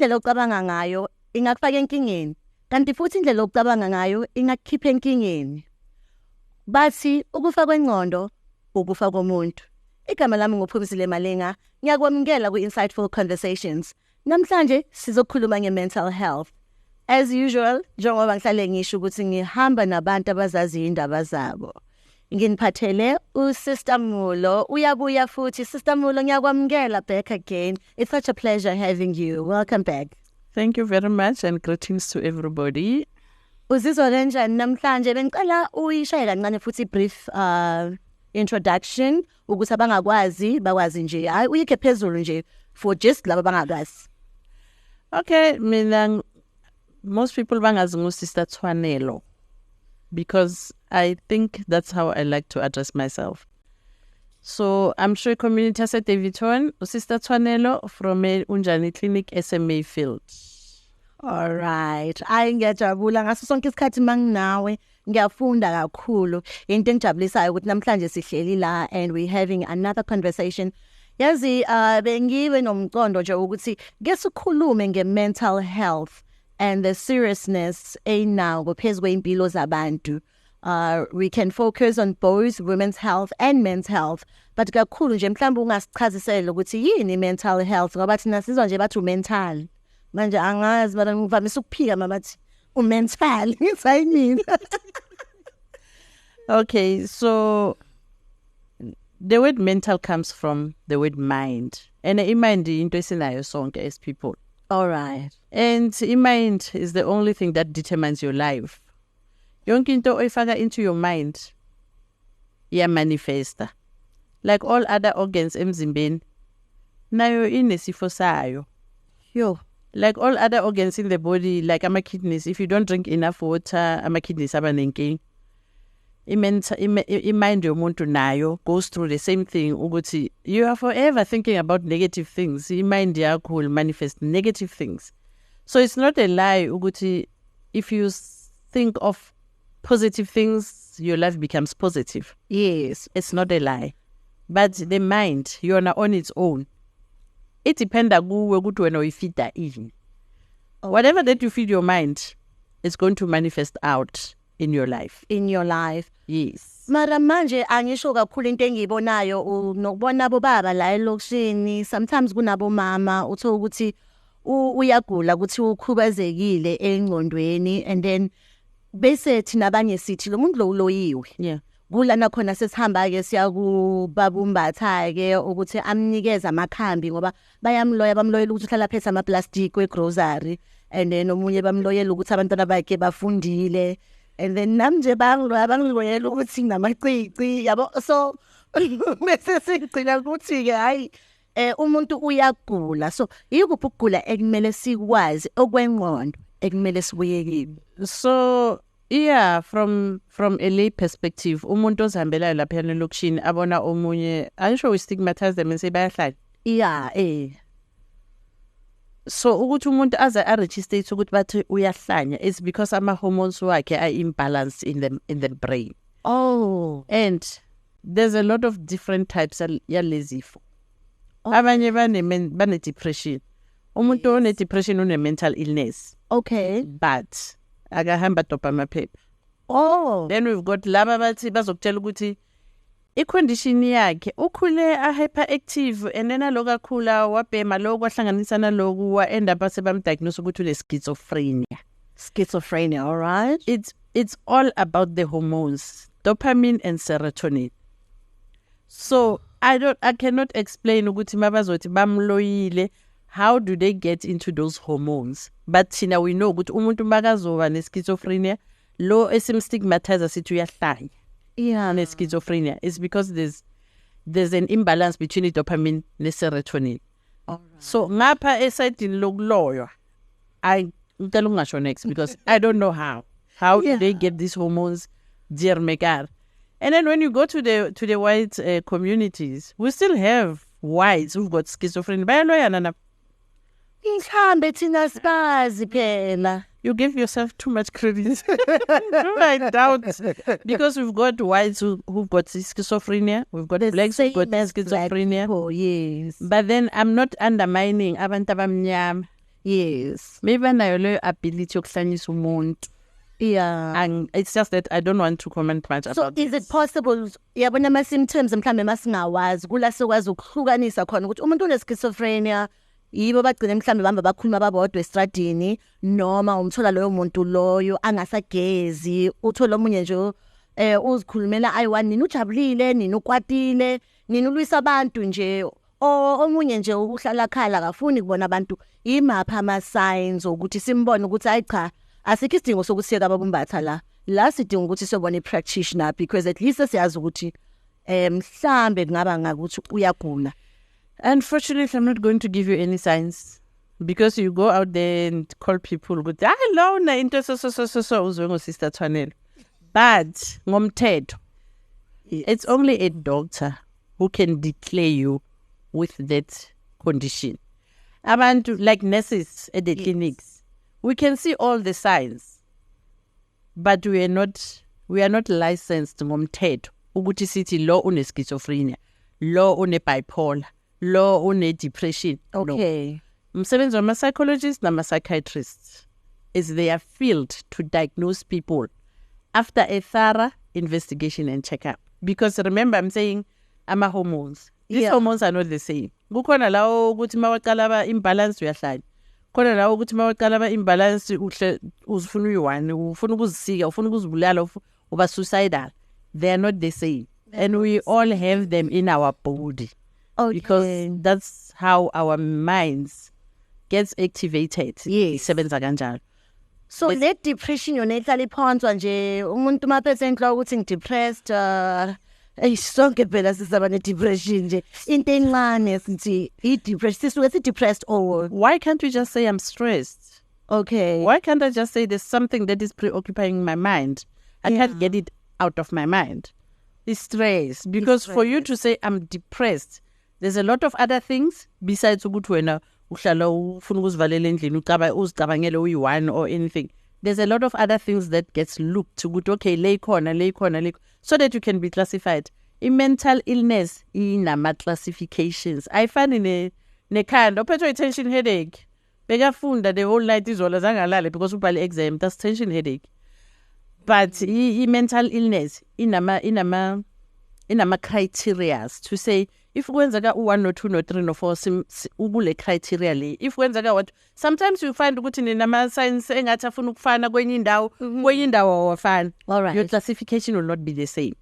indlela ocabanga ngayo ingakufaka enkingeni kanti futhi indlela ocabanga ngayo ingakukhipha enkingeni. Bathi ukufa kwengqondo ukufa komuntu. Igama lami nguPhumisile Malinga, ngiyakwamukela ku-Insightful Conversations. Namhlanje sizokhuluma nge-mental health. As usual, njengoba ngihlale ngisho ukuthi ngihamba nabantu abazazi indaba zabo. Nginiphathele uSister Mollo, uyabuya futhi. Sister Mollo, ngiyakwamukela back again. It's such a pleasure having you. Welcome back. Thank you very much and greetings to everybody. Uzizwa kanjani namhlanje? Bengicela uyishaye kancane futhi brief introduction ukuthi abangakwazi bakwazi nje. Hayi uyike phezulu nje for just laba abangakwazi. Okay, mina most people bangazi nguSister Tshwanelo because I think that's how I like to address myself. So I'm sure community said Davidton, Sister Tshwanelo from Unjani Clinic SMA field. All right. Ngiyajabula ngaso sonke isikhathi manginawe ngiyafunda kakhulu into engijabulisayo ukuthi namhlanje sihleli la and we having another conversation. Yazi bengiwe nomqondo nje ukuthi ke sikhulume nge-mental health and the seriousness now phezulu kweimpilo zabantu. We can focus on both women's health and men's health, but kakhulu nje mhlawumbe ungasichazisela ukuthi yini mental health ngoba thina sizwa nje bathi mental. Manje angazi bana ngivamisa ukuphika mamathi mental ngizayini. Okay, so the word mental comes from the word mind. And mind into esinayo sonke as people. All right. And mind is the only thing that determines your life. Yonke into oyifaka into your mind manifesta. Like all other organs emzimbeni nayo inesifo sayo. Yo. Like all other organs in the body, like our kidneys, if you don't drink enough water, our kidneys are nenking. Mind yomuntu nayo goes through the same thing. Uguti, you are forever thinking about negative things. Mind yakho will manifest negative things. So it's not a lie. Uguti, if you think of positive things, your life becomes positive. Yes, it's not a lie. But the mind, you are on its own. It depends on whether you feed that in. Whatever that you feed your mind, it's going to manifest out in your life. In your life. Yes. Mara manje angisho kakhulu into engiyibonayo nokubona bobaba la elokishini, sometimes kunabo mama uthola ukuthi uyagula ukuthi ukhubazekile engqondweni and then bese thina abanye sithi lo muntu lo uloyiwe. Yeah. Kula nakhona sesihamba ke siyakubabumbatha ke ukuthi amnikeza amakhambi ngoba bayamloya bamloyela ukuthi uhlala phethe ama plastic we grocery and then omunye bamloyela ukuthi abantwana bakhe bafundile and then namje bangiloyela ukuthi nginamacici yabo so bese sigcina ukuthi ke hayi umuntu uyagula so yikuphi ukugula ekumele sikwazi okwengqondo ekumele sibuyekile. So yeah, from a lay perspective, umuntu ozihambelayo lapha elokishini abona omunye, ayisho we stigmatize them and say bayahlala. Yeah, So ukuthi umuntu aze register ukuthi bathi uyahlanya is because ama hormones wakhe are imbalanced in the brain. Oh, and there's a lot of different types yalezifo. Abanye bane depression. Umuntu one depression une mental illness. Okay, but akahamba dopa amaphepha. Oh, Then we've got laba bathi bazokutshela ukuthi icondition yakhe ukhule a hyperactive and then aloka khula wabhema lokho wahlanganisa naloku wa end up sebamdiagnose ukuthi une schizophrenia. Schizophrenia, all right. It's all about the hormones, dopamine and serotonin. So I cannot explain ukuthi mabazothi bamloyile. How do they get into those hormones? But now we know ukuthi umuntu makazoba ne-schizophrenia, lo esimstigmatize sithi uyahlanya. Yeah, Ne-schizophrenia is because there's an imbalance between the dopamine and serotonin. all right. So ngapha esayidini lokuloywa, I ngicela ungasho next because I don't know how Yeah. do they get these hormones, dear Megar. And then when you go to the white communities, we still have whites who've got schizophrenia. Bayaloyana na. Ngikhambe thina sibazi phela. You give yourself too much credit. I doubt. Because we've got whites who've got schizophrenia. We've got blacks who've got schizophrenia. Oh, yes. But then I'm not undermining abantu abamnyama. Yes. maybe anayo leyo ability yokuhlanyisa umuntu. Yeah. And it's just that I don't want to comment much So about is this. it possible yabona ama symptoms mhlambe masingawazi kula sokwazi ukuhlukanisa khona ukuthi umuntu une schizophrenia yibo bagcina mhlambe bamba bakhuluma babodwa estradini noma umthola loyo muntu loyo angasagezi uthola omunye nje uzikhulumela ayi1 nini ujabulile nini ukwatile nini ulwisa abantu nje omunye nje uhlala khala akafuni kubona abantu imapha ama signs ukuthi simbone ukuthi ayi cha asikho isidingo sokusiyeka ababumbatha la sidinga ukuthi sobona i-practitioner because at least siyazi ukuthi mhlambe kungaba ngakuthi uyagula. Unfortunately, I'm not going to give you any signs because you go out there and call people with hello na into so uzwe ngosister Tshwanelo. But ngomthetho, it's only a doctor who can declare you with that condition. Abantu like nurses at the clinics, we can see all the signs, but we are not licensed ngomthetho ukuthi sithi lo une schizophrenia, lo une bipolar, lo une depression. Okay. Umsebenzi wama psychologists nama psychiatrists is their field to diagnose people after a thorough investigation and checkup. Because remember, I'm saying ama hormones. These hormones are not the same. Kukhona lawo ukuthi mawaqala ba imbalance uyahlanya. Khona lawo ukuthi mawaqala ba imbalance uhle uzifuna uyi1, ufuna ukuzisika, ufuna ukuzibulala, uba suicidal. They are not the same. And we all have them in our body. Okay. Because that's how our minds gets activated. Yes. Isebenza kanjalo. So let depression yona ihlala iphonswa nje umuntu maphethe enhloko ukuthi ngidepressed sonke phela sisaba ne depression nje into encane sithi i-depression sisuke si-depressed or why can't we just say I'm stressed? Okay. Why can't I just say there's something that is preoccupying my mind? I can't get it out of my mind. It's stress. Because for you to say I'm depressed, there's a lot of other things besides ukuthi wena uhlala ufuna ukuzivalela endlini uzicabangele uyi1 or anything. There's a lot of other things that gets looked to good, okay, lay corner, so that you can be classified. In mental illness, inama classifications. I find in a kind of tension headache. Begafunda the whole night is all zangalale because ubhale exam, that's tension headache. But mental illness, inama criteria to say if kwenzeka u1 or 2 or 3 or 4 ubule criteria le. If kwenzeka what sometimes you find ukuthi ninama signs engathi afuna ukufana kwenye indawo awafana. All right. Your classification will not be the same.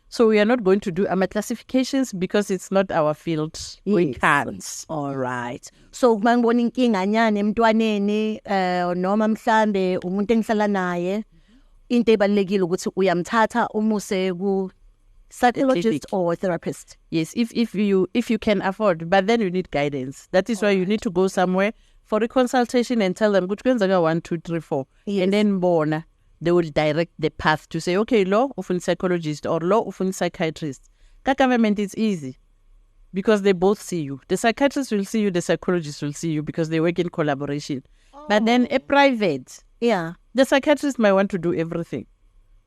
So we are not going to do our classifications because it's not our field. We can't. All right. So mangibona inkinga nyane emntwaneni noma mhlambe umuntu engihlala naye into ebalekile ukuthi uyamthatha umuse ku psychologist or therapist. Yes, if you can afford, but then you need guidance. That is why you need to go somewhere for a consultation and tell them which ones are 1, 2, 3, 4. Yes. And then they will direct the path to say, okay, law of a psychologist or law of a psychiatrist. That government is easy because they both see you. The psychiatrist will see you, the psychologist will see you because they work in collaboration. But then a private, the psychiatrist might want to do everything.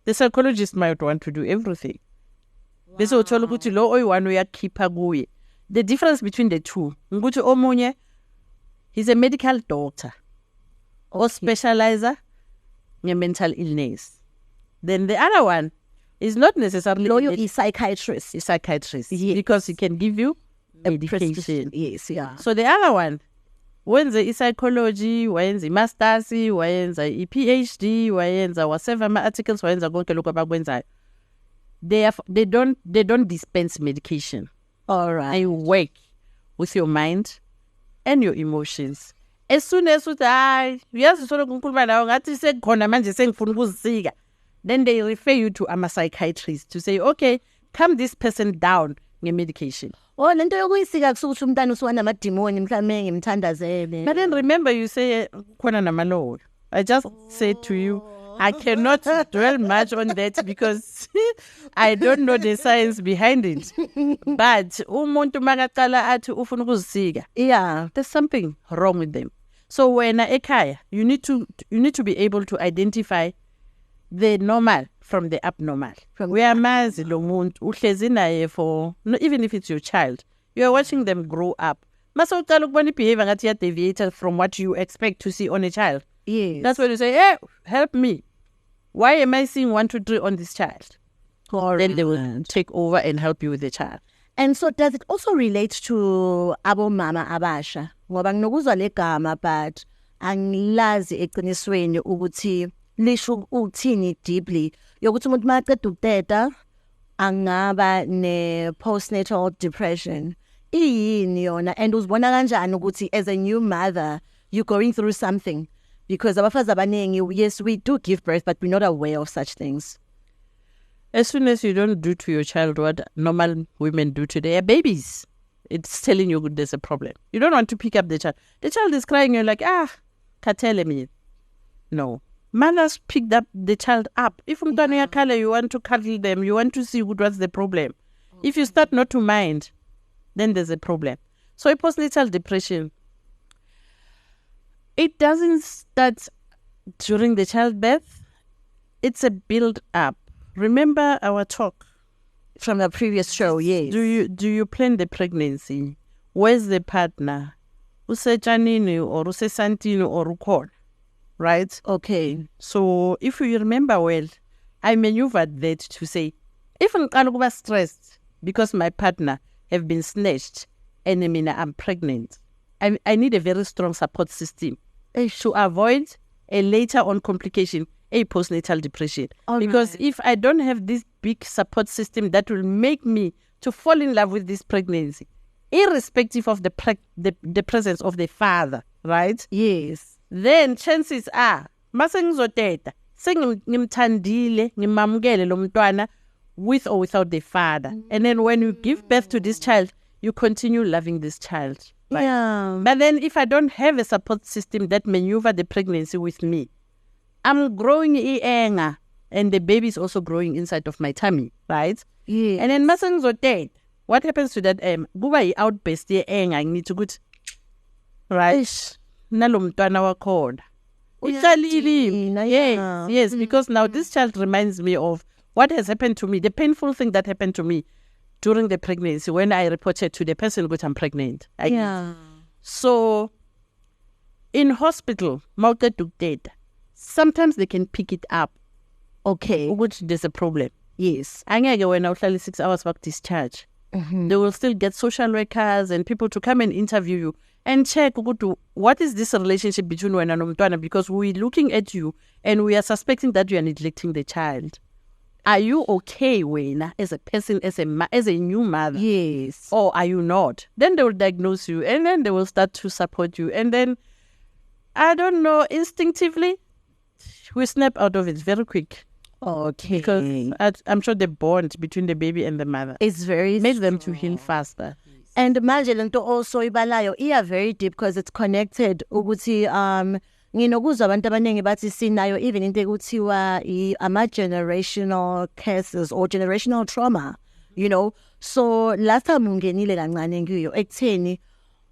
The psychologist might want to do everything. Bese uthola ukuthi lo oyi1 uyakhipha kuye. The difference between the two ukuthi omunye he's a medical doctor or specializer in mental illness. Then the other one is not necessarily lawyer is psychiatrist. Is psychiatrist. Yes. Because he can give you medication. Yes, yeah. So the other one wenza psychology, wenza masters, wenza PhD, wenza whatever articles, wenza konke lokho abakwenzayo. They don't dispense medication. All right. They work with your mind and your emotions. As soon as uyazi solo ngikhuluma nawe ngathi sekukhona manje sengifuna ukuzisika, then they refer you to a psychiatrist to say, okay, calm this person down nge-medication. Oh, lento yokuyisika kusukuthi umntana usuwana amadimoni mhlawumbe ngimthandazele. But then remember you say khona namalowo. I just said to you, I cannot dwell much on that because I don't know the science behind it. But umuntu makaqala athi ufuna ukuzisika, there's something wrong with them. So when ekhaya, you need to be able to identify the normal from the abnormal. Uyamazi lo muntu uhlezi naye for even if it's your child, you are watching them grow up. Mase uqala ukubona behavior ngathi ya deviated from what you expect to see on a child. Yes. That's when you say, hey, help me. Why am I seeing 1, 2, 3 on this child? Then they will take over and help you with the child. And so does it also relate to abomama abasha? Ngoba nginokuzwa legama but angilazi eqinisweni ukuthi lisho ukuthini deeply. Yokuthi umuntu maqeda ukuteta angaba ne postnatal depression. Iyini yona and uzibona kanjani ukuthi as a new mother you're going through something because abafazi abaningi, yes, we do give birth but we're not aware of such things. As soon as you don't do to your child what normal women do to their babies, it's telling you there's a problem. You don't want to pick up the child. The child is crying, you're like, katele me. No. Mothers picked up the child up. If you want to cuddle them, you want to see what's the problem. Okay. If you start not to mind, then there's a problem. So a postnatal depression, it doesn't start during the childbirth. It's a build-up. Remember our talk from the previous show, yes. Do you plan the pregnancy? Where's the partner? Usejanini or usesantini or ukon, right? Okay. So if you remember well, I maneuvered that to say, if I'm stressed because my partner have been snatched and I'm pregnant, I need a very strong support system to avoid a later on complication, a postnatal depression. Because if I don't have this big support system that will make me to fall in love with this pregnancy, irrespective of the presence of the father, right? Yes. Then chances are, mase ngizoteta, sengimthandile, ngimamukele lo mntwana with or without the father. And then when you give birth to this child, you continue loving this child. Right? Yeah. But then if I don't have a support system that maneuver the pregnancy with me, I'm growing anger and the baby is also growing inside of my tummy, right? Yeah. And then masengizoteta, what happens to that kuba yi-outburst ye-anger, I need to go, right? Nalo mntwana wakhona. Yes, because now this child reminds me of what has happened to me, the painful thing that happened to me during the pregnancy when I reported to the person that I'm pregnant. So in hospital, sometimes they can pick it up. Okay. Which there's a problem. Yes. Angeke when I 6 hours back discharge. They will still get social workers and people to come and interview you and check what is this relationship between you and Mtwana, because we're looking at you and we are suspecting that you are neglecting the child. Are you okay, Wena, as a person, as a new mother? Yes. Or are you not? Then they will diagnose you and then they will start to support you. And then, I don't know, instinctively, we snap out of it very quick. Okay. Because I'm sure the bond between the baby and the mother is very makes them to heal faster. And imagine into also ibalayo iya very deep because it's connected ukuthi nginokuzwa abantu abaningi bathi sinayo even into ekuthiwa ama-generational cases or generational trauma, you know. So last time ungenile kancane ngiyo ekutheni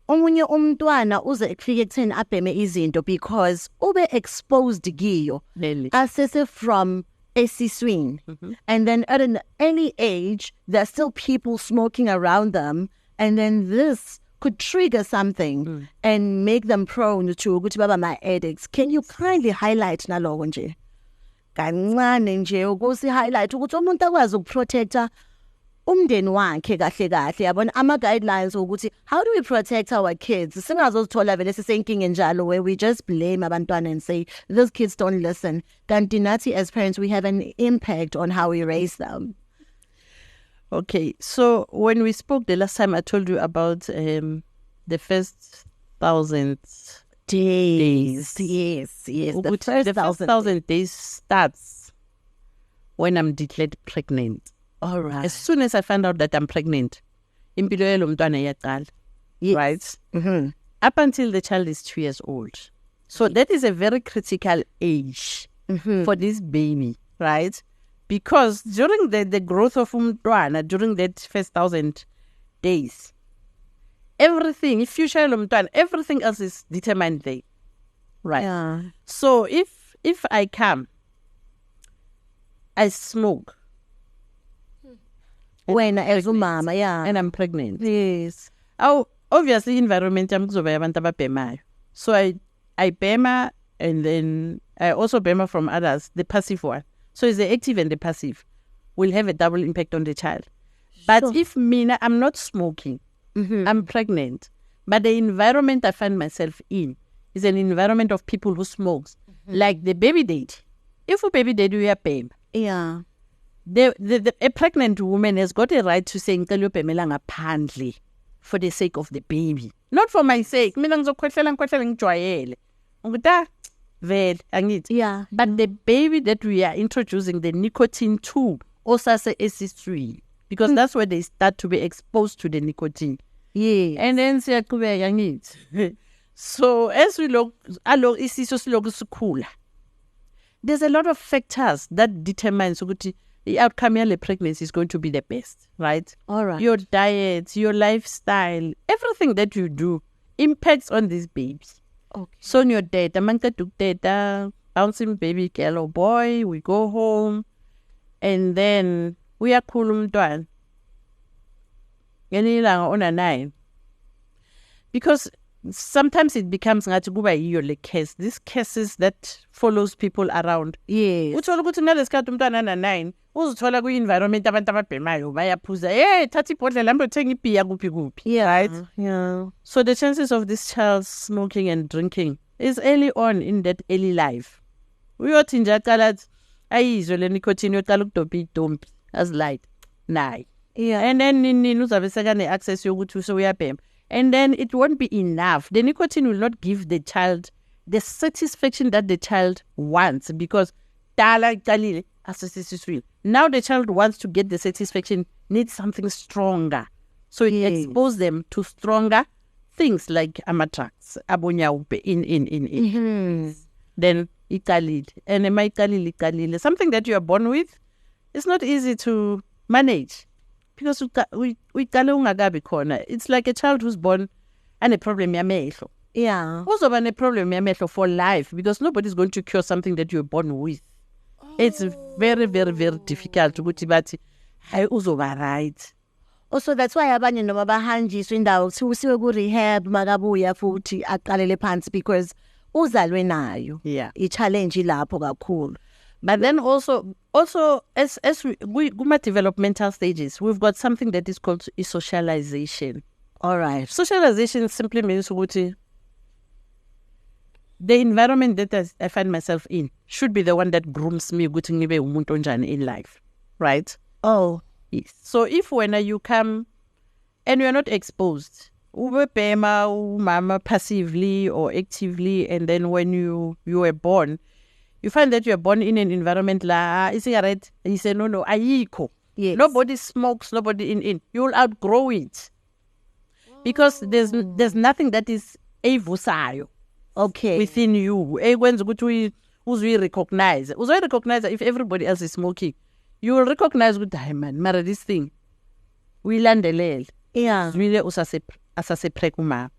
omunye umntwana uze ekufike ekutheni abheme izinto because ube exposed kiyo asese from esiswini. And then at an early age there's still people smoking around them, and then this could trigger something and make them prone to ukuthi baba my addicts. Can you kindly highlight naloko nje kancane nje ukuthi highlight ukuthi umuntu akwazi ukuprotecta umndeni wakhe kahle kahle, yabona ama guidelines ukuthi how do we protect our kids singazozithola vele sisenkingeni njalo where we just blame abantwana and say those kids don't listen. Kanti nathi as parents we have an impact on how we raise them. Okay, so when we spoke the last time, I told you about the first 1,000 days. Yes. The first 1,000 days starts when I'm declared pregnant. All right. As soon as I find out that I'm pregnant, impilo yalo mntwana iyaqala, right? Up until the child is 2 years old. So that is a very critical age for this baby, right? Because during the growth of umntwana, during that first 1,000 days, everything, if you share umntwana, everything else is determined there, right? Yeah. So if I come, I smoke. When as a mama, yeah. And I'm pregnant. Yes. obviously environment yami kuzoba yabantu ababhemayo. So I bema, and then I also bema from others, the passive one. So it's the active and the passive will have a double impact on the child. But if I'm not smoking, I'm pregnant, but the environment I find myself in is an environment of people who smokes, like the baby daddy. If a baby daddy we are paying, yeah, a pregnant woman has got a right to say ngicela ubhemela ngaphandle for the sake of the baby, not for my sake. Mina ngizokhwehlela ngijwayele. Ngita vele angithi. Yeah. But the baby that we are introducing the nicotine to, also say SC3, because that's where they start to be exposed to the nicotine. Yeah. And then siyaqhubeka ngithi. So as we look, isiso siloku sikhula, there's a lot of factors that determines ukuthi the outcome of the pregnancy is going to be the best, right? All right. Your diet, your lifestyle, everything that you do impacts on these babies. Okay. So on your data, data, bouncing baby girl or boy, we go home, and then we are cool umntwana. Ngelilanga on a 9. Because sometimes it becomes ngathi kuba yiyo le case. These cases that follows people around. Yes. Uthola ukuthi nalesikhathi umntwana ana 9 uzithola ku-environment abantu ababhemayo bayaphuza. Thatha ibhodlela hambe uthenga ibhiya kuphi. Yeah. Right? Yeah. So the chances of this child smoking and drinking is early on in that early life. Uyothi nje aqala athi ayizwe le nicotine yoqala ukudobha idombi as light. Nayi. Yeah. And then nini uzabe sekane access yokuthi usuyabhema. And then it won't be enough. The nicotine will not give the child the satisfaction that the child wants, because now the child wants to get the satisfaction, needs something stronger. So it exposes them to stronger things like drugs, in. Then ikalile. Something that you are born with, it's not easy to manage. Because it's like a child who's born and a problem yamehlo. Yeah. Also a problem yamehlo for life, because nobody's going to cure something that you're born with. It's very, very, very difficult to go to bati. I also right. Also, that's why abanye noma bahanjiswa indawo kuthiwa usiwe ku rehab makabuya futhi aqalele phansi, because uzalwe nayo. Yeah. I-challenge lapho kakhulu. But then also as we kuma developmental stages, we've got something that is called socialization. All right. Socialization simply means ukuthi the environment that I find myself in should be the one that grooms me ukuthi ngibe umuntu onjani in life, right? Oh, yes. So if when you come and you're not exposed, ubebhema umama passively or actively, and then when you were born, you find that you are born in an environment like a cigarette, and you say, no, ayiko. yes. Nobody smokes, nobody in. You'll outgrow it. Because there's nothing that is evusayo. Okay. Within you. When you recognize if everybody else is smoking, you will recognize with hey man, mara this thing. We landelel. Yeah. Really asase prekuma.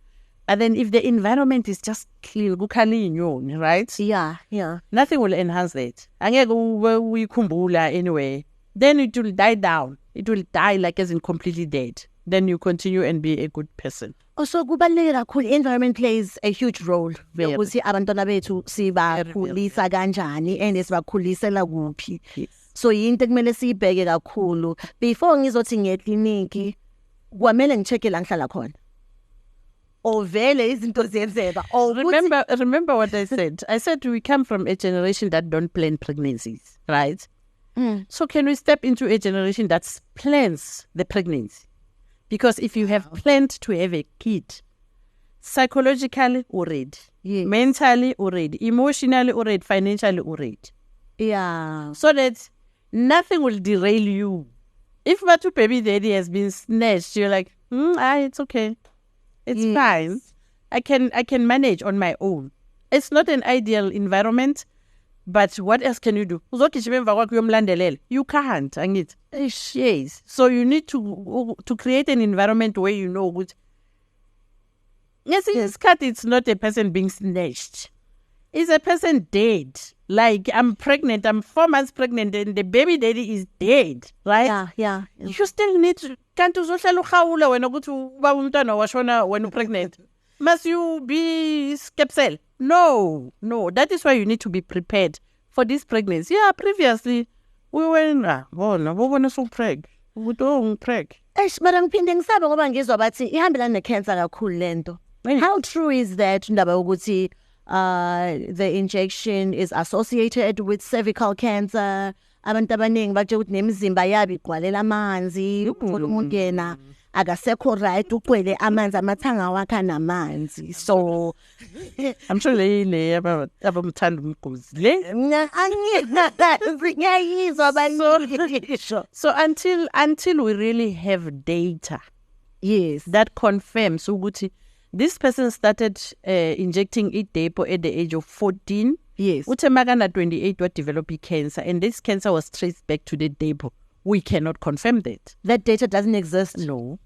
But then if the environment is just clean, right? Yeah. Nothing will enhance that. We kumbula anyway. Then it will die down. It will die like as in completely dead. Then you continue and be a good person. Also, kubaluleke kakhulu, environment plays a huge role. Very. Ukuthi abantwana bethu sibakhulisa kanjani and sibakhulisela kuphi. Yes. So yinto ekumele siyibheke kakhulu. Before ngizothi ngiye ekliniki, kwamele ngicheke la ngihlala khona. Ovele izinto ziyenzeka. Remember what I said. I said we come from a generation that don't plan pregnancies, right? So can we step into a generation that plans the pregnancy? Because if you have planned to have a kid, psychologically already, mentally already, emotionally already, financially already. Yeah. So that nothing will derail you. If my two baby daddy has been snatched, you're like, it's okay. It's fine. I can manage on my own. It's not an ideal environment, but what else can you do? You can't. Yes. So you need to create an environment where you know what. Yes, it's not a person being snatched. It's a person dead. Like, I'm pregnant, I'm 4 months pregnant, and the baby daddy is dead, right? Yeah. You still need to kanti uzohlala ukhawula wena ukuthi ubaba umntwana washona when pregnant. Must you be skeptical? No, that is why you need to be prepared for this pregnancy. Yeah, previously we went wobona so preg ukuthi preg. Mara ngiphinde ngisabe ngoba ngizwa bathi ihambelana necancer kakhulu lento. How true is that ndaba ukuthi the injection is associated with cervical cancer? Abantu abaningi bathi ukuthi nemizimba yabo igcwalela amanzi, umuntu yena akasekho right, ugcwele amanzi, amathanga wakhe namanzi. So I'm sure le abamthanda umgozi le. So until we really have data, yes, that confirms ukuthi this person started injecting depo at the age of 14. Yes. Utemagana 28 what developed cancer, and this cancer was traced back to the depo. We cannot confirm that. That data doesn't exist. No.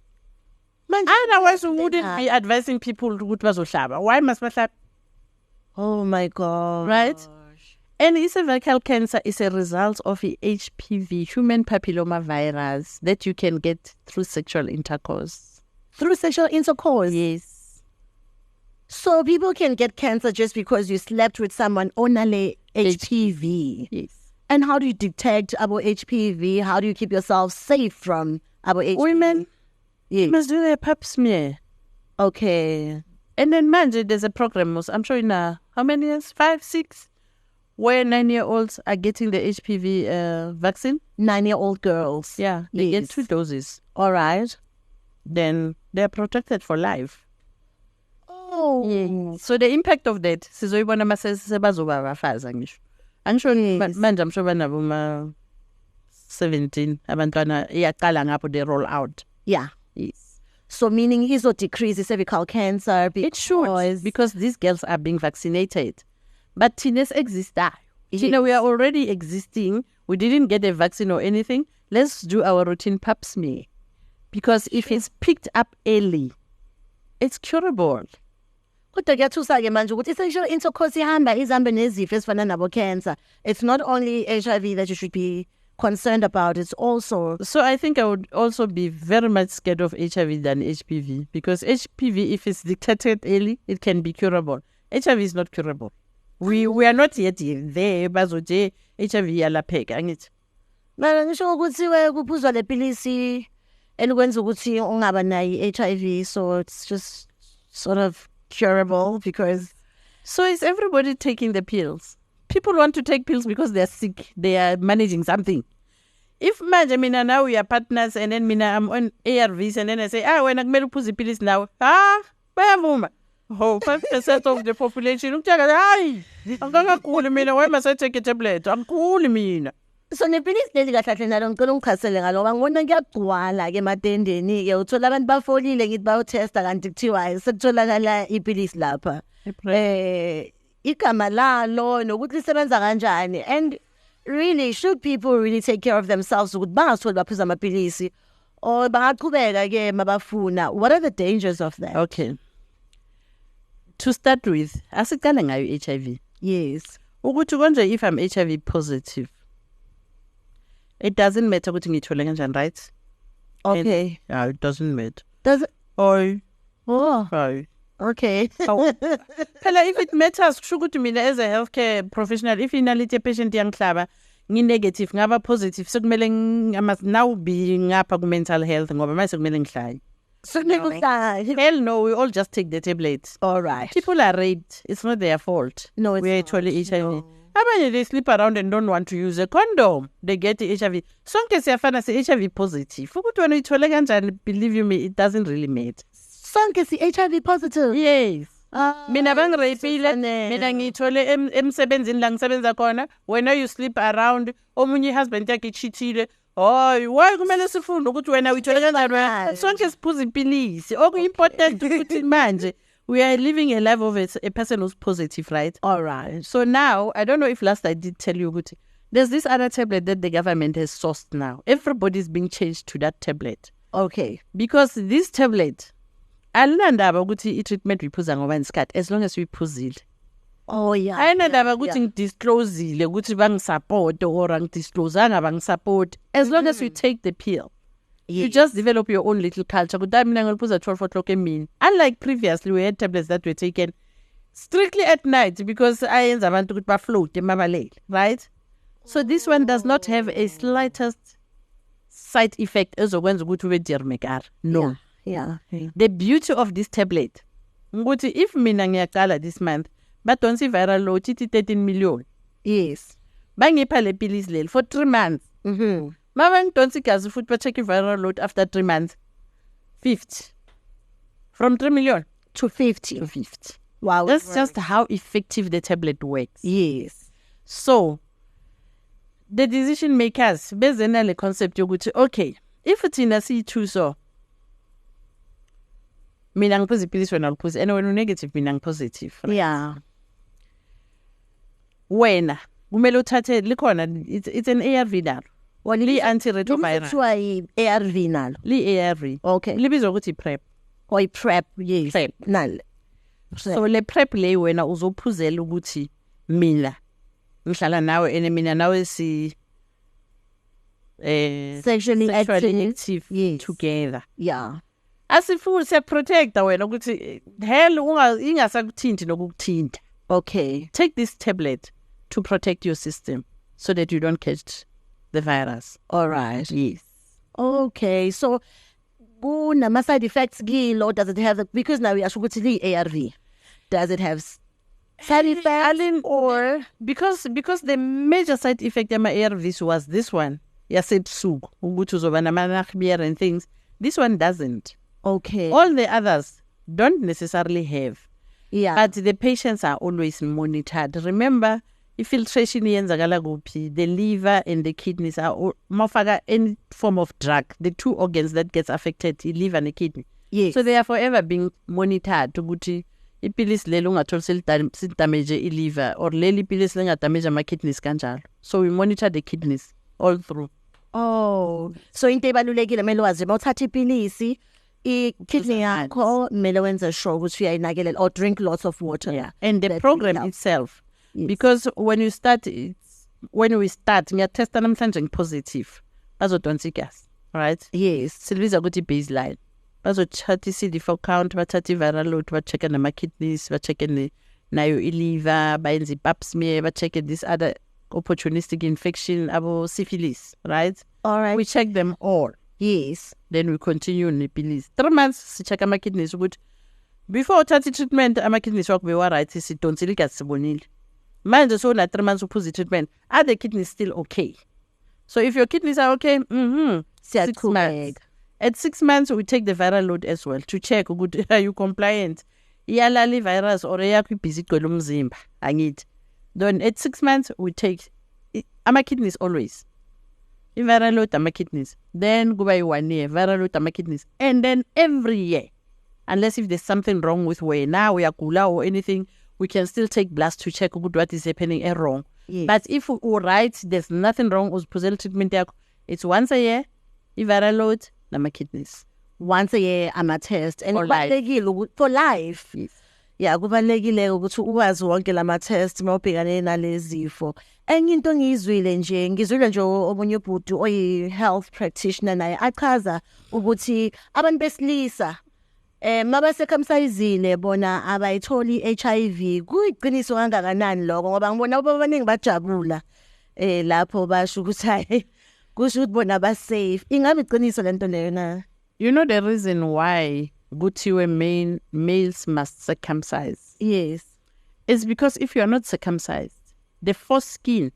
Otherwise, we wouldn't be advising people to go. Why must we hlaba? Oh my God. Right? And cervical cancer is a result of a HPV, human papilloma virus, that you can get through sexual intercourse. Through sexual intercourse? Yes. So people can get cancer just because you slept with someone only HPV. Yes. And how do you detect about HPV? How do you keep yourself safe from about HPV? Women, yes, must do their pap smear. Okay. And then there's a program, I'm sure in how many years? 5, 6? Where 9-year-olds are getting the HPV vaccine. 9-year-old girls. Yeah, they get 2 doses. All right. Then they're protected for life. Oh. Yeah. So the impact of that, sizoyibona mase sebazoba abafazi ngisho. Angisho manje I'm sure banabo 17 abantwana iyaqala ngapho they roll out. Yeah. Yes. So meaning he's will decrease the cervical cancer because these girls are being vaccinated. But teenage exists. We are already existing. We didn't get a vaccine or anything. Let's do our routine pap smear. Because if it's picked up early, it's curable. Kodwa kuyathusa-ke manje ukuthi i-sexual intercourse ihambe nezifo ezifana nabo cancer. It's not only HIV that you should be concerned about, it's also... So I think I would also be very much scared of HIV than HPV, because HPV, if it's detected early, it can be curable. HIV is not curable. We are not yet there, bazoje HIV yalapheka angithi. Mara ngisho ukuthi kuphuzwa le pilisi elikwenza ukuthi ungaba nayo HIV, so it's just sort of curable because... So is everybody taking the pills? People want to take pills because they are sick. They are managing something. If mina now we are partners and then mina I'm on ARVs and then I say, when I kumele uphuze pills now, bayavuma. 5% of the population. Angakaguli mina, why must I take a tablet? Angikuli mina. So nepilisi leli kahle nalo ngicela ungichasele ngalo ngibona kuyagcwala ke emadendeni ke uthola abantu bafolile ngithi bayotesta kanti kuthiwa sekutholakala ipilisi lapha igama lalo nokuthi lisebenza kanjani, and really should people really take care of themselves ukuthi bangatholi baphuza amapilisi or bangaqhubeka ke mabafuna? What are the dangers of that? Okay, to start with, asiqale ngayo HIV. Yes. Ukuthi konje if I'm HIV positive, it doesn't matter ukuthi ngithole kanjani, right? Okay. Yeah, it doesn't matter. Does it? Oh. Oh. Okay. Phela if it matters, kusho ukuthi mina as a healthcare professional, if inality patient yangihlaba ngi-negative ngaba positive, sekumele now be ngapha ku-mental health ngoba manje sekumele ngihlaye. Hell no, we all just take the tablets. All right. People are raped. It's not their fault. No, it's we are not. actually HIV. No. Abanye they sleep around and don't want to use a condom. They get the HIV. Sonke siyafana si HIV positive. Ukuthi wena uyithole kanjani, believe you me, it doesn't really matter. Sonke si HIV positive. Yes. Mina bangirapile, mina ngithole emsebenzini la ngisebenza khona. When you sleep around, omunye husband yakhe ichithile. Oh, why kumele sifunde ukuthi wena uyithole kanjani? Sonke siphuza ipilisi. Important ukuthi manje we are living a life of a person who's positive, right? All right. So now, I don't know if last I did tell you, there's this other tablet that the government has sourced now. Everybody's being changed to that tablet. Okay. Because this tablet, alinandaba ukuthi i-treatment uyiphuza ngoba isikhathi as long as uyiphuzile. Oh yeah. Ayinandaba ukuthi ngidiscloseile ukuthi bangisupport or angidisclosanga bangisupport as long as you take the pill. You just develop your own little culture. Kudala mina ngiliphuza 12 o'clock emini. Unlike previously, we had tablets that were taken strictly at night because ayenza abantu ukuthi bafloat emabaleni, right? So this one does not have a slightest side effect ezokwenza ukuthi ube dermekar. No. Yeah. The beauty of this tablet, ukuthi if mina ngiyaqala this month, badonsa viral load ithi 13 million. Yes. Bangipha le pills leli for 3 months. Mama ngidonsa igazi futhi ba-check viral load after 3 months. 50. From 3 million to 50. to 50. Wow. That's just how effective the tablet works. Yes. So, the decision makers, bezena le concept yokuthi, okay, if thina siyi-2 so, mina ngiphuza ipilisi wena uliphuza, and wena u-negative, mina ngi-positive. Right? Yeah. Wena, kumele uthathe, likhona, it's an ARV nalo. Well, Li-antiretroviral. Kuthiwa ARV nalo. Li-ARV. Okay. Libizwa ukuthi PrEP. Or PrEP, yes. PrEP. Nalo. So le PrEP le wena uzophuzela ukuthi mina ngihlala nawe ene mina nawe si sexually active yes. together. Yeah. Asifuthi siya protect wena ukuthi hell ingasakuthinti nokukuthinta. Okay. Take this tablet to protect your system so that you don't catch the virus. All right. Yes. Okay. So kunama side effects kilo, does it have because now we asho ukuthi li ARV. Does it have side effects or because the major side effect of my ARVs was this one. Yasebusuku ukuthi uzoba namanachbier and things. This one doesn't. Okay. All the others don't necessarily have. Yeah. But the patients are always monitored. Remember, infiltration yenzakala kuphi, the liver and the kidneys are mafaka any form of drug. The 2 organs that gets affected, the liver and the kidney. Yes. So they are forever being monitored ukuthi ipilisi leli ungatholi damage liver or leli pilisi lingadamage ama kidneys kanjalo. So we monitor the kidneys all through. Oh, so into ebalulekile mele wazi mawuthatha ipilisi kidney yakho mele wenze sure ukuthi uyayinakelela or drink lots of water. Yeah. And the program itself, yes. Because when we start ngiyatesta namhlanje positive bazodonsa igas, right? Yes. Silbiza ukuthi baseline. Bazothatha i-CD4 count, bathatha i-viral load, ba-check nama kidneys, ba-check nayo i-liver, bayenza i-pap smear, ba-check this other opportunistic infection, abo syphilis, right? All right. We check them all. Yes. Then we continue nepilisi. 3 months, si check ama kidneys ukuthi before uthatha treatment ama kidneys wakho bewa right, sidonsile igazi sibonile. Manje so na 3 months uphuza treatment, are the kidneys still okay? So if your kidneys are okay, 6 months. At 6 months, we take the viral load as well to check ukuthi are you compliant? Iyalali virus or yakho ibhizi igcwele umzimba. Angithi. Then at 6 months, we take ama kidneys always. Viral load ama kidneys. Then go by 1 year, viral load ama kidneys. And then every year, unless if there's something wrong with where now we are kula or anything, we can still take blast to check what is happening wrong. Yes. But if we right, there's nothing wrong with puzzle treatment. It's once a year, viral load nama kidneys. Once a year ama test and kubalekile for life. Yes. Yeah, kubalekile ukuthi ukwazi wonke lama test mawubhekane nalezifo. Enye into ngizwile nje omunye ubhuti oyi health practitioner naye achaza ukuthi abantu besilisa mabasecircumcisile bona abayitholi HIV kuyiqiniso kangakanani lokho ngoba ngibona abaningi bajabula lapho basho ukuthi hayi kusho ukuthi bona ba safe. Ingabe iqiniso lento leyo na? You know the reason why kuthiwe males must circumcise? Yes. It's because if you are not circumcised, the foreskin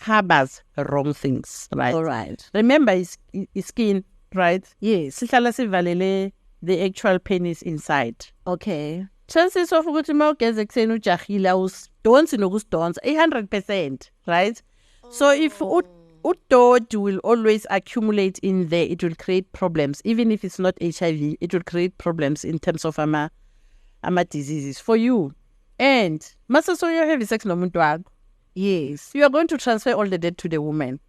harbors wrong things, right? All right. Remember his skin, right? Yes. Sihlala sivalele the actual penis inside. Okay. Chances of ukuthi mawugeze ekuseni ujahile awusidonsi nokusidonsa 100%, right? So if udodi will always accumulate in there, it will create problems. Even if it's not HIV, it will create problems in terms of ama diseases for you. And masa so you're having sex nomuntu wakho. Yes. You are going to transfer all the debt to the woman.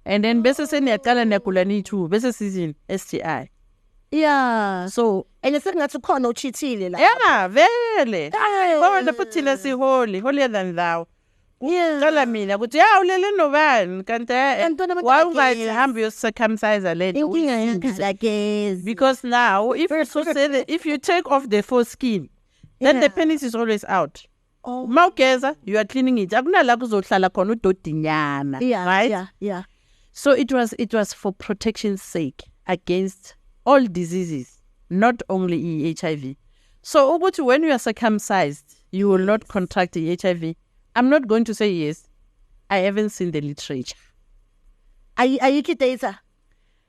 And then bese seniyaqala niyagula niyi-2 bese sizini STI. Yeah. So and it's not khona uchithile la. yeah, vele. Kodwa futhi thina holier than thou. Cala mina ukuthi ulele nobani kanti Abantwana why bakagezi. ungahambi uyocircumcise lady Inkinga yakagezi. because now if you take off the foreskin then the penis is always out. Oh. Mawugeza you are cleaning it. Akunala kuzohlala khona udodinyana, right? Yeah. So it was for protection's sake against all diseases, not only HIV. So ukuthi when you are circumcised, you will not contract the HIV. I'm not going to say yes. I haven't seen the literature. Ayikho data.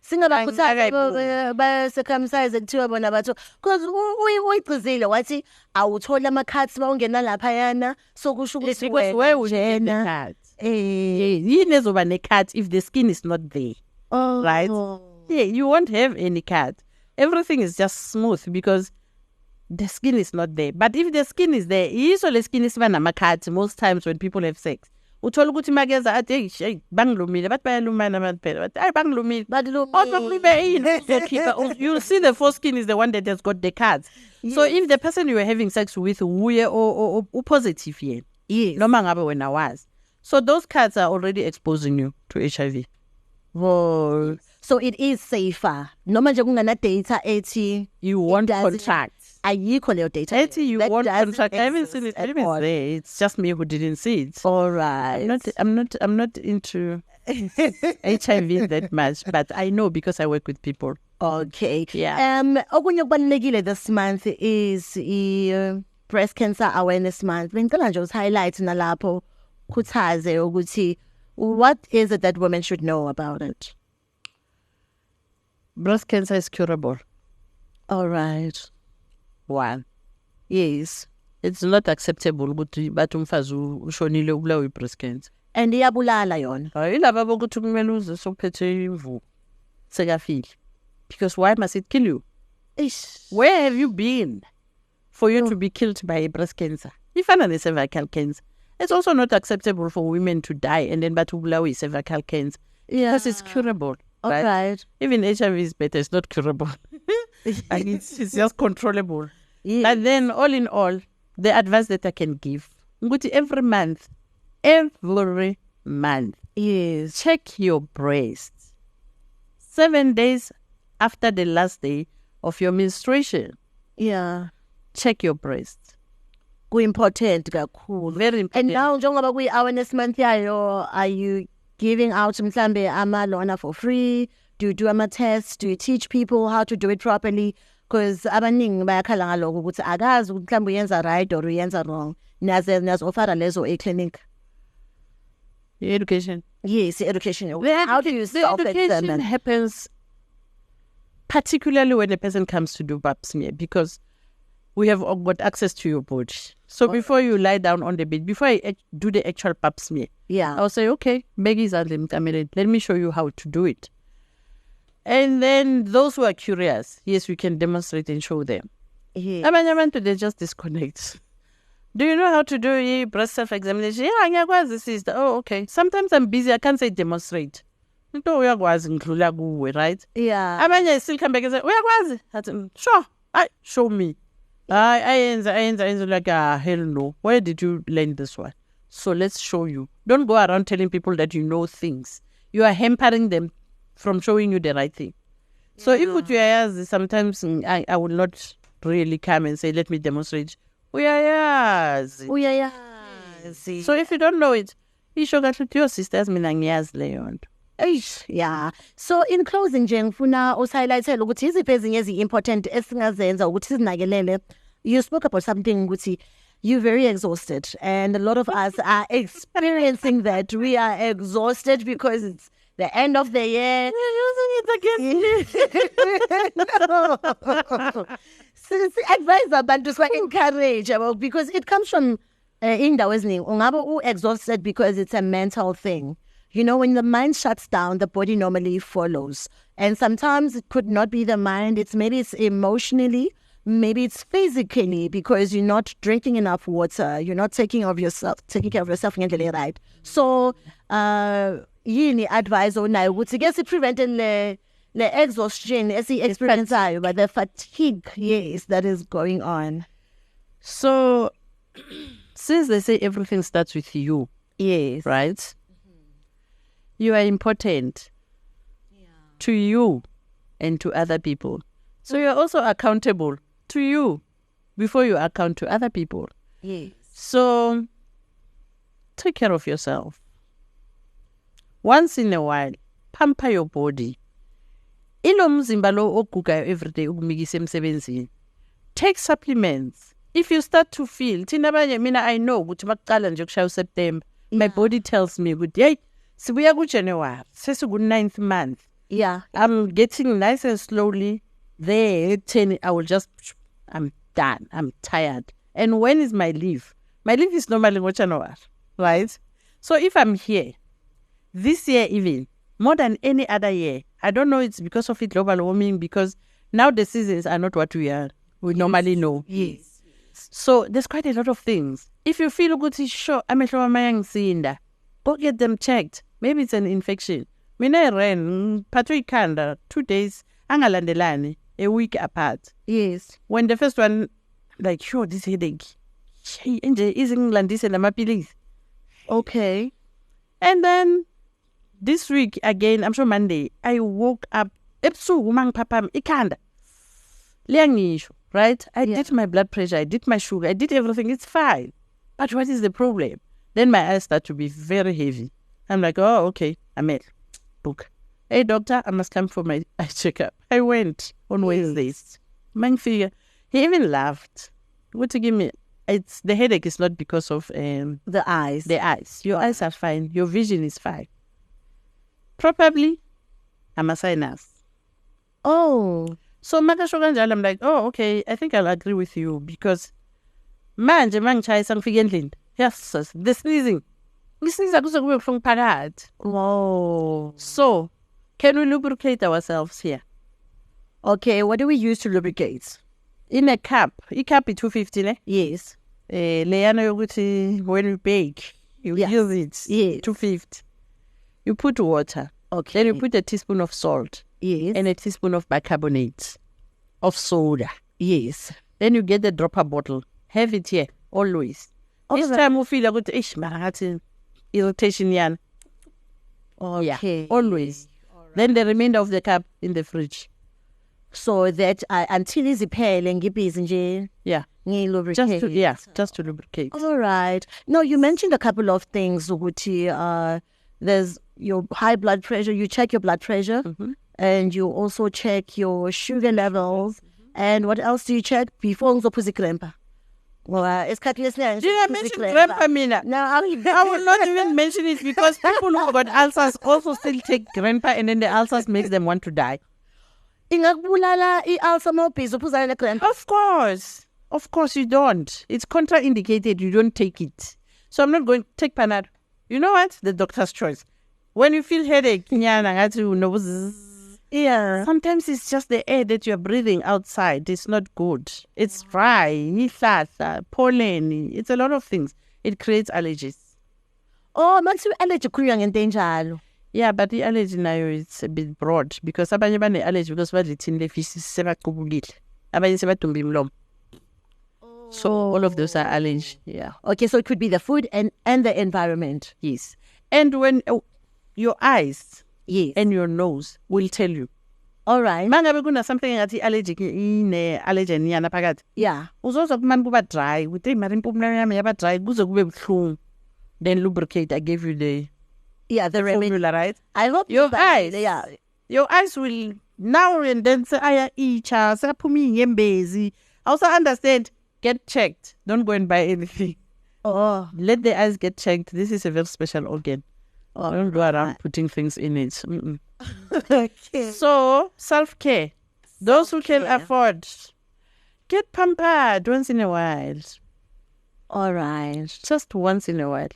Singabakhuthaza ba circumcise kuthiwa bona batho because uyicizile wathi awuthola amakhathi bawungena lapha yana sokusho ukuthi where would you get the cut? Yini ezoba necut if the skin is not there? Oh. Right? Yeah, you won't have any cut. Everything is just smooth because the skin is not there. But if the skin is there, usually skin is cut most times when people have sex. Uthola ukuthi mageza athi hey bangilumile bathi bayalumana abantu phela bathi ay bangilumile you'll see the foreskin is the one that has got the cuts. Yes. So if the person you were having sex with uye or positive yena, yes, noma ngabe wena was, so those cuts are already exposing you to HIV. Whoa. So it is safer. Noma nje kungana data ethi you won't contract. Ayikho leyo data. Ethi you won't contract. I haven't seen it anymore. It's just me who didn't see it. All right. I'm not into HIV that much, but I know because I work with people. Okay. Yeah. Okunye kubalulekile this month is breast cancer awareness month. Bengicela nje uhighlight nalapho khuthaze ukuthi what is it that women should know about it? Breast cancer is curable. All right. One. Yes. It's not acceptable ukuthi bathi umfazi ushonile ubulawa breast cancer. And iyabulala yona. Ilaba bokuthi kumele uze sokuphethe imvuku sekafile. Because why must it kill you? Ish. Where have you been for you to be killed by breast cancer? Ifana ne-cervical cancer. It's also not acceptable for women to die and then bathi ubulawa cervical cancer. Yeah. Because it's curable. Right? Right. Even HIV is better. It's not curable. And it's just controllable. Yes. And then all in all, the advice that I can give, every month, yes, check your breasts 7 days after the last day of your menstruation. Yeah. Check your breasts. Important kakhulu. Very important. And now njengoba kuyi awareness month yayo, are you giving out mhlambe amalona for free? Do you do ama tests? Do you teach people how to do it properly? Because abaningi bayakhala ngaloko ukuthi akazi ukuthi mhlambe uyenza right or uyenza wrong. Nazo offer lezo e-clinic. Education. Yes, education. How do you stop it? Education happens particularly when a person comes to do pap smear because we have got access to your body. So before you lie down on the bed, before I do the actual pap smear, I'll say, okay, let me show you how to do it. And then those who are curious, yes, we can demonstrate and show them. Yes. They just disconnect. Do you know how to do breast self-examination? Yeah, sister. Oh, okay. Sometimes I'm busy. I can't say demonstrate. Right? Yeah. Abanye still come back and say, sure. Show me. I like, hell no. Where did you learn this one? So let's show you. Don't go around telling people that you know things. You are hampering them from showing you the right thing. So if what you ask, sometimes I will not really come and say, let me demonstrate. So if you don't know it, you should go to your sisters. Yeah. So in closing, ngifuna usihighlighte ukuthi iziphi ezinye ezi-important esingazenza ukuthi sinakelele. You spoke about something ukuthi you're very exhausted, and a lot of us are experiencing that. We are exhausted because it's the end of the year. You're using it again. So advise abantu to encourage because it comes from indawo eziningi. Ungabe exhausted because it's a mental thing. You know, when the mind shuts down, the body normally follows. And sometimes it could not be the mind. Maybe it's emotionally, maybe it's physically, because you're not drinking enough water. You're not taking care of yourself, right? So, yini advise on now, which gets it preventing the exhaustion, as the experience, but the fatigue, yes, that is going on. So, since they say everything starts with you, Yes. right? You are important to you and to other people. So you're also accountable to you before you account to other people. Yes. So take care of yourself. Once in a while, pamper your body. Ilo mzimba lo ogugayo everyday ukumikisa emsebenzini. Take supplements. If you start to feel, I know ukuthi makuqala nje kushaya uSeptember, my body tells me ukuthi hey, sibuya kuJanuary, sesiku 9th month. Yeah. I'm getting nice and slowly. There, 10, I'm done. I'm tired. And when is my leave? My leave is normally in January, right? So if I'm here, this year even, more than any other year, I don't know it's because of global warming, because now the seasons are not what we normally know. Yes. So there's quite a lot of things. If you feel good, sure, go get them checked. Maybe it's an infection. Mina ran patho ikanda 2 days angalandelani, a week apart. Yes. When the first one, like, sure, this headache, Okay. and then this week again, I'm sure Monday, I woke up right? I did my blood pressure, I did my sugar, I did everything, it's fine. But what is the problem? Then my eyes start to be very heavy. I'm like, oh, okay, I'm at book. Hey, doctor, I must come for my eye checkup. I went on Wednesdays. Man figure, he even laughed. What to give me? It's the headache is not because of the eyes. The eyes. Your eyes are fine. Your vision is fine. Probably, I'm a sinus. Oh. So I'm like, oh, okay, I think I'll agree with you, because manje mangichaya sangifika endlini. Yes, the sneezing. Whoa. So, can we lubricate ourselves here? Okay, what do we use to lubricate? In a cup. A cup is 250, ne? Yes. Leyana yokuthi when you bake, you use it. Yes. 250. You put water. Okay. Then you put a teaspoon of salt. Yes. And a teaspoon of bicarbonate of soda. Yes. Then you get the dropper bottle. Have it here, always. Each time you feel like irritation yan. Okay. Yeah, always. Right. Then the remainder of the cup in the fridge. So that until iziphele ngibhizi nje. Yeah. Lubricate. Just to lubricate. All right. No, you mentioned a couple of things, ukuthi there's your high blood pressure, you check your blood pressure, and you also check your sugar levels. And what else do you check before ngizophuza grandpa? Well, it's cut did I mention grandpa, Mina? No, I will not even mention it, because people who got ulcers also still take grandpa, and then the ulcers makes them want to die. Ingakubulala i-ulcer mawubhizi uphuzana ne-grandpa? Of course you don't. It's contraindicated. You don't take it. So I'm not going to take Panado. You know what? The doctor's choice. When you feel headache, yeah. Sometimes it's just the air that you're breathing outside. It's not good. It's dry, pollen. It's a lot of things. It creates allergies. Oh, makes you allergy kuya ngento enjalo. Yeah, but the allergy now is a bit broad, because abanye bane allergy because badlithini fish sebaqubukile. Abanye sebadumba imlomo. So all of those are allergy. Yeah. Okay, so it could be the food and the environment. Yes. And when your eyes and your nose will tell you. All right. Mangabe kuna something ngathi allergic allergen yana phakathi. Yeah. Uzozwa kumani kuba dry, uthi mari impumela yami yaba dry kuze kube buhlungu. Then lubricate. I gave you the remedy, formula, right? I hope your eyes. Yeah. Your eyes will now and then say aya icha, saphumi ngembezi. Also understand, get checked. Don't go and buy anything. Oh, let the eyes get checked. This is a very special organ. Don't go around putting things in it. Okay. So, self-care. Those who can afford, get pampered once in a while. All right. Just once in a while.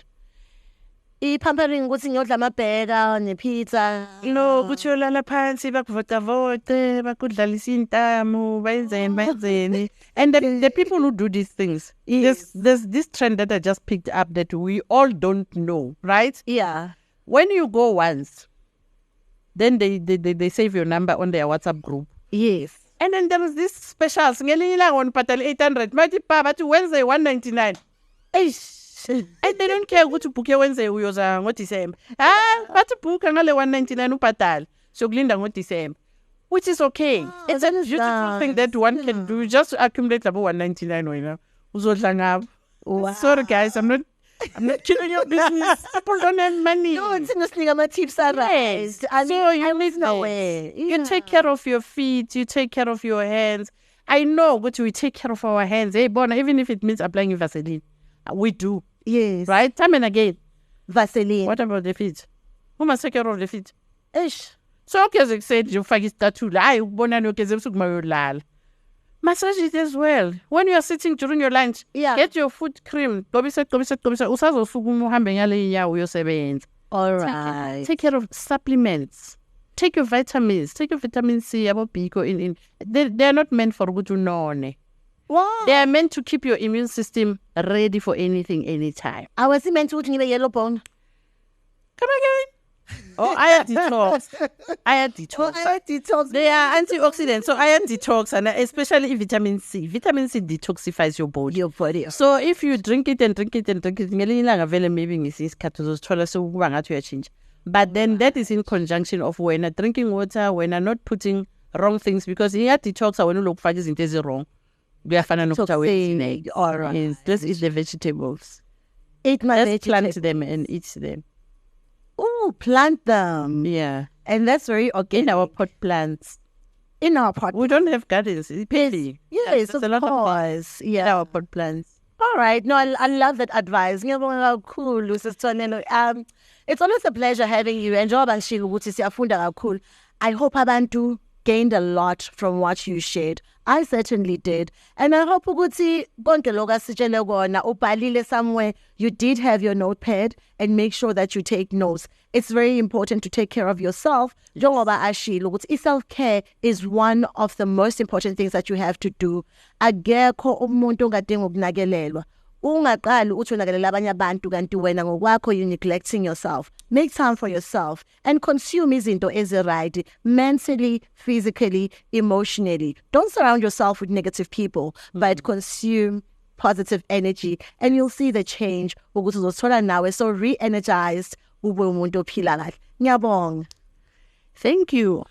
I-pampering ukuthi ngiyodla amabheka nepizza. No, ukuthi uyolala phansi bakuvotavote, bakudlalisa intamu, bayenzeni. And the people who do these things, there's this trend that I just picked up that we all don't know, right? Yeah. When you go once, then they save your number on their WhatsApp group. Yes. And then there is this special, ngelinye ilanga unibhatala 800, mathi pa bathi Wednesday 199. And they don't care ukuthi book Wednesday uyoza ngoDecember. Bathi book ngale 199 ubhadala. Sokulinda ngoDecember. Which is okay. It's a beautiful thing that one can do. Just accumulate about 199 wena. Uzodla ngabo. Wow. Sorry guys, I'm not killing your business. People don't have money. No, it's my tips are right. So you need nowhere. You take care of your feet, you take care of your hands. I know but we take care of our hands. Hey, Bona, even if it means applying Vaseline. We do. Yes. Right? Time and again. Vaseline. What about the feet? Who must take care of the feet? Ish. So okay, as I said, you fagis tattoo. I bona no kezem sukmayolala. Massage it as well. When you are sitting during your lunch, get your foot cream. Gobisa. Usazo sukumu hambe ngale ya uyosebenza. All right. Take care of supplements. Take your vitamins. Take your vitamin C. Abo biko in. They are not meant for good to know. Wow. They are meant to keep your immune system ready for anything, anytime. I was meant to eat yellow bone. Come again. Oh, iron detox. Iron detox. They are antioxidants, so iron detox, and especially vitamin C. Vitamin C detoxifies your body. So if you drink it, maybe change. But then that is in conjunction of when you're drinking water, when you're not putting wrong things, because in your detox, when you look for this, it is wrong. We are finding out all right. This is the vegetables. Eat my vegetables. Plant them and eat them. Oh, plant them. Yeah. And that's very organic. In our pot plants. In our pot. We don't have gardens. It's pity. Yes, of a lot course. In our pot plants. All right. No, I love that advice. Cool, Tshwanelo. It's always a pleasure having you. And I hope abantu gained a lot from what you shared. I certainly did. And I hope somewhere you did have your notepad and make sure that you take notes. It's very important to take care of yourself. Self-care is one of the most important things that you have to do. Ungaqali uthi unakelela abanye abantu kanti wena ngokwakho you neglecting yourself. Make time for yourself and consume izinto eziright mentally, physically, emotionally. Don't surround yourself with negative people, but consume positive energy and you'll see the change. Ukuthi uzothola nawe so re-energized ube umuntu ophila kahle. Ngiyabonga. Thank you.